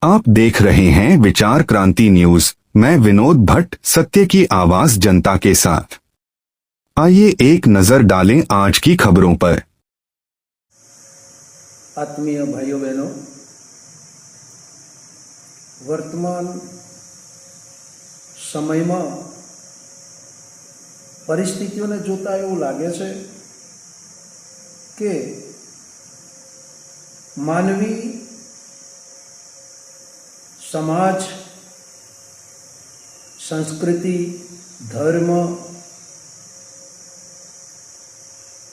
आप देख रहे हैं विचार क्रांति न्यूज। मैं विनोद भट्ट, सत्य की आवाज जनता के साथ। आइए एक नजर डालें आज की खबरों पर। आत्मीय भाइयों बहनों, वर्तमान સમયમાં પરિસ્થિતિઓને જોતા એવું લાગે છે કે માનવી સમાજ, સંસ્કૃતિ, ધર્મ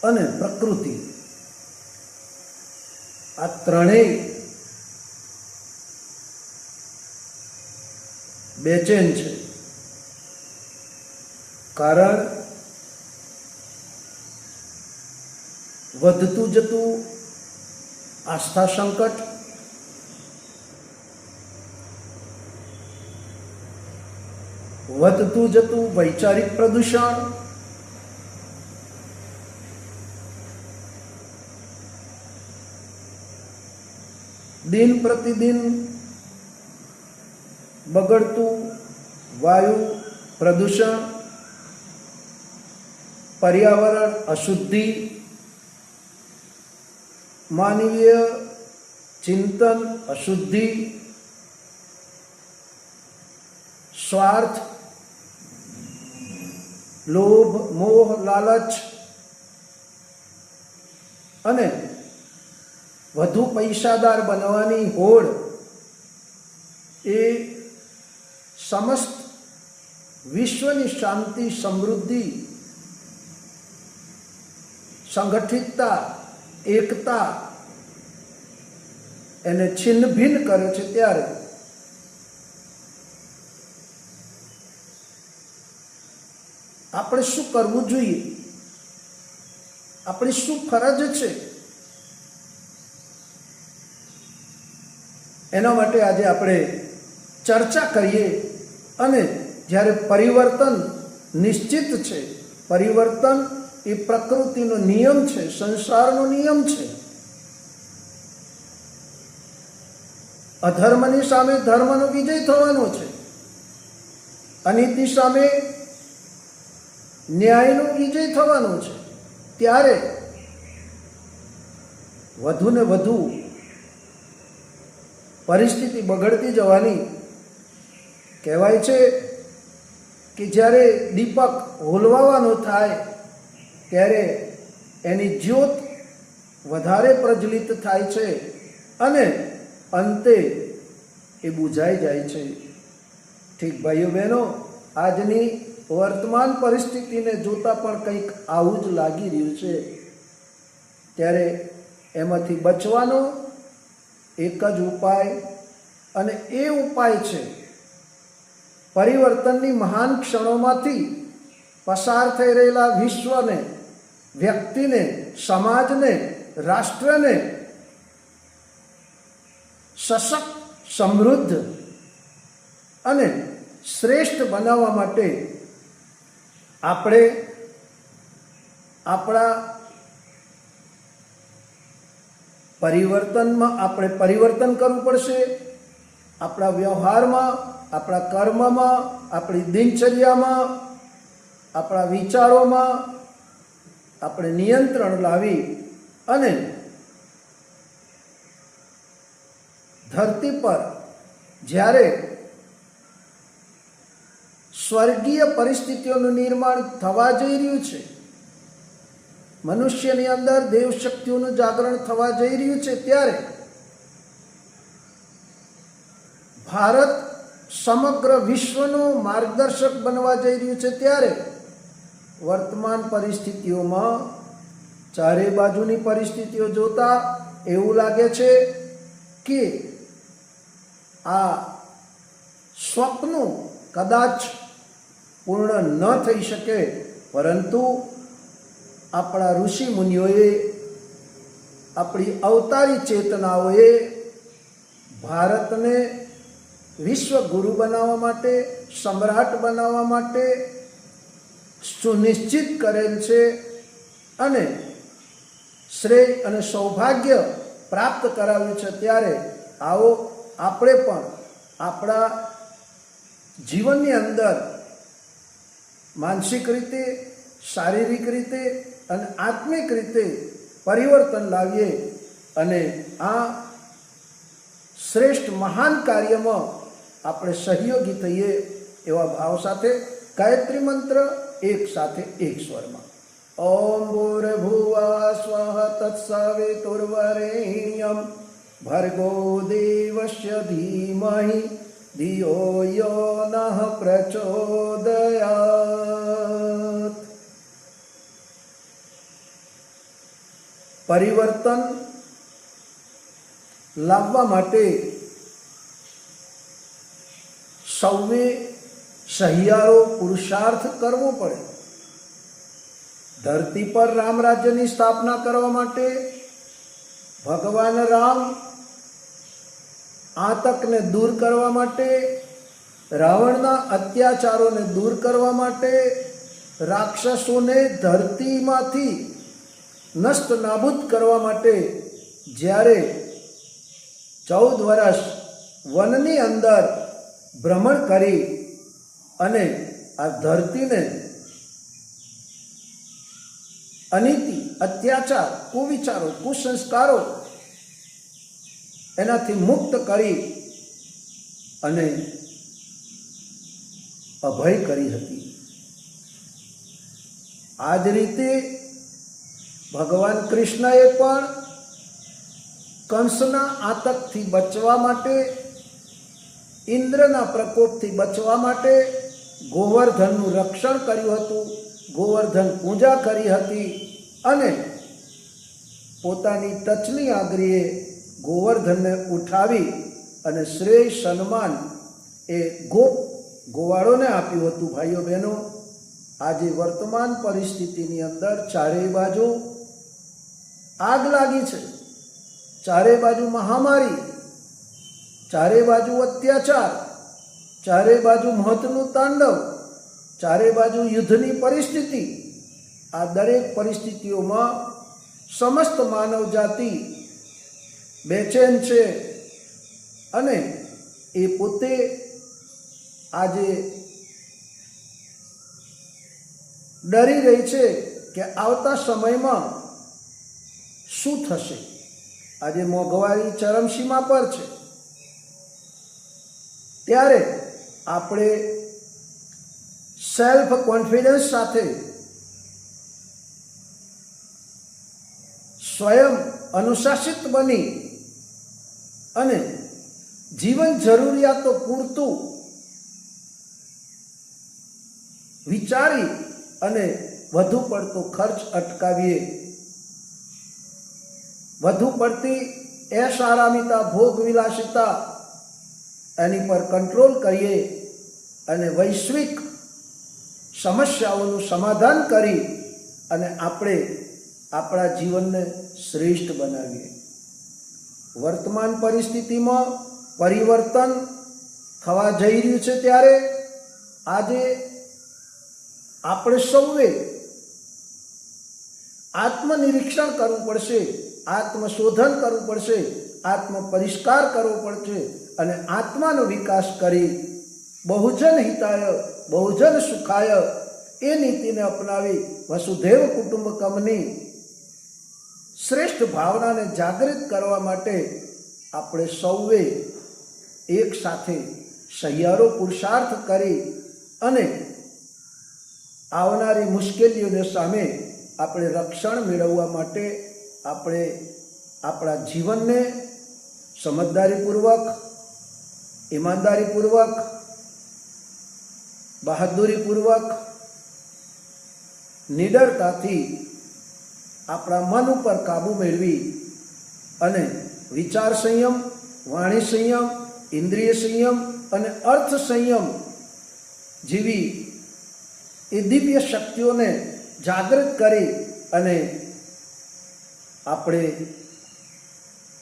અને પ્રકૃતિ આ ત્રણેય બેચેન છે। કારણ વધતું જતું આસ્થા સંકટ, વધતું જતું વૈચારિક પ્રદૂષણ, દિન પ્રતિદિન બગડતું વાયુ પ્રદૂષણ, पर्यावरण अशुद्धि, मानवीय चिंतन अशुद्धि, स्वार्थ, लोभ, मोह, लालच अने વધુ પૈસાદાર બનવાની હોડ એ સમસ્ત વિશ્વની શાંતિ, સમૃદ્ધિ, સંગઠિતતા, એકતા એને છિન્ન ભિન્ન કરે છે। ત્યારે આપણે શું કરવું જોઈએ, આપણી શું ફરજ છે, એના માટે આજે આપણે ચર્ચા કરીએ। અને જ્યારે પરિવર્તન નિશ્ચિત છે, પરિવર્તન એ પ્રકૃતિનો નિયમ છે, સંસારનો નિયમ છે। અધર્મની સામે ધર્મનો વિજય થવાનો છે, અનીતિ સામે ન્યાયનો વિજય થવાનો છે। ત્યારે વધુ ને વધુ પરિસ્થિતિ બગડતી જવાની। કહેવાય છે કે જ્યારે દીપક હોલવાવાનો થાય ત્યારે એની જ્યોત વધારે પ્રજ્વલિત થાય છે અને અંતે એ બુઝાઈ જાય છે। ઠીક ભાઈઓ બહેનો, આજની વર્તમાન પરિસ્થિતિને જોતા પણ કંઈક આવું જ લાગી રહ્યું છે। ત્યારે એમાંથી બચવાનો એક જ ઉપાય, અને એ ઉપાય છે પરિવર્તનની મહાન ક્ષણોમાંથી પસાર થઈ રહેલા વિશ્વને, વ્યક્તિને, સમાજને, રાષ્ટ્રને સશક્ત, સમૃદ્ધ અને શ્રેષ્ઠ બનાવવા માટે આપણે આપણા પરિવર્તન કરવું પડશે। આપણા વ્યવહારમાં, આપણા કર્મમાં, આપણી દિનચર્યામાં, આપણા વિચારોમાં આપણે નિયંત્રણ લાવી અને ધરતી પર જ્યારે સ્વર્ગીય પરિસ્થિતિઓનું નિર્માણ થવા જઈ રહ્યું છે, મનુષ્યની અંદર દેવ શક્તિઓનું જાગરણ થવા જઈ રહ્યું છે, ત્યારે ભારત સમગ્ર વિશ્વનું માર્ગદર્શક બનવા જઈ રહ્યું છે। ત્યારે વર્તમાન પરિસ્થિતિઓમાં ચારે બાજુની પરિસ્થિતિઓ જોતા એવું લાગે છે કે આ સ્વપ્ન કદાચ પૂર્ણ ન થઈ શકે, પરંતુ આપણા ઋષિ મુનિઓએ, આપણી અવતારી ચેતનાઓએ ભારતને વિશ્વ ગુરુ બનાવવા માટે, સમ્રાટ બનાવવા માટે સુનિશ્ચિત કરેલ છે અને શ્રેય અને સૌભાગ્ય પ્રાપ્ત કરાવ્યું છે। ત્યારે આવો આપણે પણ આપણા જીવનની અંદર માનસિક રીતે, શારીરિક રીતે અને આત્મિક રીતે પરિવર્તન લાવીએ અને આ શ્રેષ્ઠ મહાન કાર્યમાં આપણે સહયોગી થઈએ એવા ભાવ સાથે ગાયત્રી મંત્ર એક સાથે એક સ્વરમાં. ઓમ ભૂર્ભુવઃ સ્વઃ તત્સવિતુર્વરેણ્યં ભર્ગો દેવસ્ય ધીમહિ ધિયો યો નઃ પ્રચોદયાત. પરિવર્તન લાવવા માટે સૌએ સહિયારો પુરુષાર્થ કરવો પડે. ધરતી પર રામ રાજ્યની સ્થાપના કરવા માટે ભગવાન રામ આતંકને દૂર કરવા માટે, રાવણના અત્યાચારોને દૂર કરવા માટે, રાક્ષસોને ધરતીમાંથી નષ્ટ નાબૂદ કરવા માટે જ્યારે 14 વર્ષ વનની અંદર ભ્રમણ કરી અને આ ધરતીને અનીતિ, અત્યાચાર, કુવિચારો, કુસંસ્કારો એનાથી મુક્ત કરી અને અભય કરી હતી. આ જ રીતે ભગવાન કૃષ્ણએ પણ કંસના આતંકથી બચવા માટે, ઇન્દ્રના પ્રકોપથી બચવા માટે ગોવર્ધનનું રક્ષણ કર્યું હતું, ગોવર્ધન પૂજા કરી હતી અને પોતાની ટચલી આંગળીએ ગોવર્ધનને ઉઠાવી અને શ્રેય સન્માન એ ગોવાળોને આપ્યું હતું. ભાઈઓ બહેનો, આજે વર્તમાન પરિસ્થિતિની અંદર ચારેય બાજુ આગ લાગી છે, ચારે બાજુ મહામારી, ચારે બાજુ અત્યાચાર, ચારે બાજુ મહત્વનું તાંડવ, ચારે બાજુ યુદ્ધની પરિસ્થિતિ. આ દરેક પરિસ્થિતિઓમાં સમસ્ત માનવ જાતિ બેચેન છે અને એ પોતે આજે ડરી રહી છે કે આવતા સમયમાં શું થશે. આજે મોંઘવારી ચરમસીમા પર છે. ત્યારે આપણે સેલ્ફ કોન્ફિડન્સ સાથે સ્વયં અનુશાસિત બની અને જીવન જરૂરિયાતો પૂરતું વિચારી અને વધુ પડતો ખર્ચ અટકાવીએ, વધુ પડતી એશ આરામિતા, ભોગ વિલાસિતા એની પર કંટ્રોલ કરીએ અને વૈશ્વિક સમસ્યાઓનું સમાધાન કરી અને આપણે આપણા જીવનને શ્રેષ્ઠ બનાવીએ. વર્તમાન પરિસ્થિતિમાં પરિવર્તન થવા જઈ રહ્યું છે ત્યારે આજે આપણે સૌએ આત્મનિરીક્ષણ કરવું પડશે, આત્મશોધન કરવું પડશે, આત્મપરિષ્કાર કરવો પડશે અને આત્માનો વિકાસ કરી બહુજન હિતાય બહુજન સુખાય એ નીતિને અપનાવી વસુધૈવ કુટુંબકમની શ્રેષ્ઠ ભાવનાને જાગૃત કરવા માટે આપણે સૌએ એક સાથે સહિયારો પુરુષાર્થ કરી અને આવનારી મુશ્કેલીઓને સામે આપણે રક્ષણ મેળવવા માટે આપણે આપણા જીવનને સમજદારીપૂર્વક, ઈમાનદારીપૂર્વક, બહાદુરીપૂર્વક, નિડરતાથી આપણા મન ઉપર કાબૂ મેળવી અને વિચાર સંયમ, વાણી સંયમ, ઇન્દ્રિય સંયમ અને અર્થ સંયમ જેવી એ દિવ્ય શક્તિઓને જાગૃત કરી અને આપણે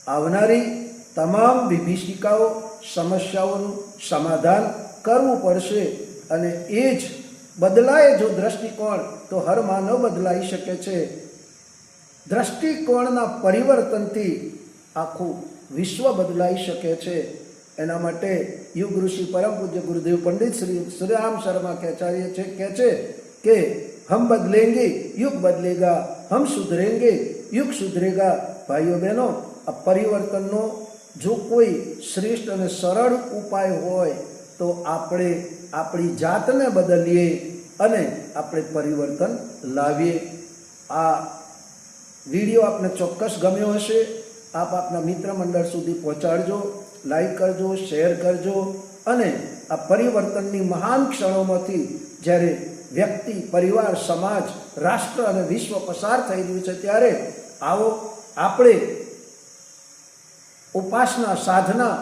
આવનારી તમામ વિભીષિકાઓ, સમસ્યાઓનું સમાધાન કરવું પડશે અને એ જ બદલાય જો દ્રષ્ટિકોણ તો હર માનવ બદલાઈ શકે છે. દ્રષ્ટિકોણના પરિવર્તનથી આખું વિશ્વ બદલાઈ શકે છે. એના માટે યુગ ઋષિ પરમ પૂજ્ય ગુરુદેવ પંડિત શ્રી શ્રીરામ શર્મા કે આચાર્ય છે કહે છે કે હમ બદલેંગે યુગ બદલેગા, હમ સુધરેંગે યુગ સુધરેગા. ભાઈઓ બહેનો, આ પરિવર્તનનો જો કોઈ શ્રેષ્ઠ અને સરળ ઉપાય હોય તો આપણે આપણી જાતને બદલીએ અને આપણે પરિવર્તન લાવીએ. આ વિડીયો આપને ચોક્કસ ગમ્યો હશે. આપ આપના મિત્ર મંડળ સુધી પહોંચાડજો, લાઈક કરજો, શેર કરજો અને આ પરિવર્તનની મહાન ક્ષણોમાંથી જ્યારે વ્યક્તિ, પરિવાર, સમાજ, રાષ્ટ્ર અને વિશ્વ પસાર થઈ રહ્યું છે ત્યારે આવો આપણે ઉપાસના, સાધના,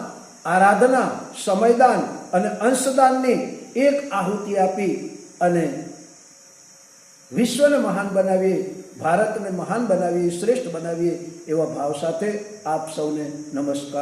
આરાધના, સમયદાન અને અંશદાનની એક આહુતિ આપી અને વિશ્વને મહાન બનાવીએ, ભારતને મહાન બનાવીએ, શ્રેષ્ઠ બનાવીએ એવા ભાવ સાથે આપ સૌને નમસ્કાર.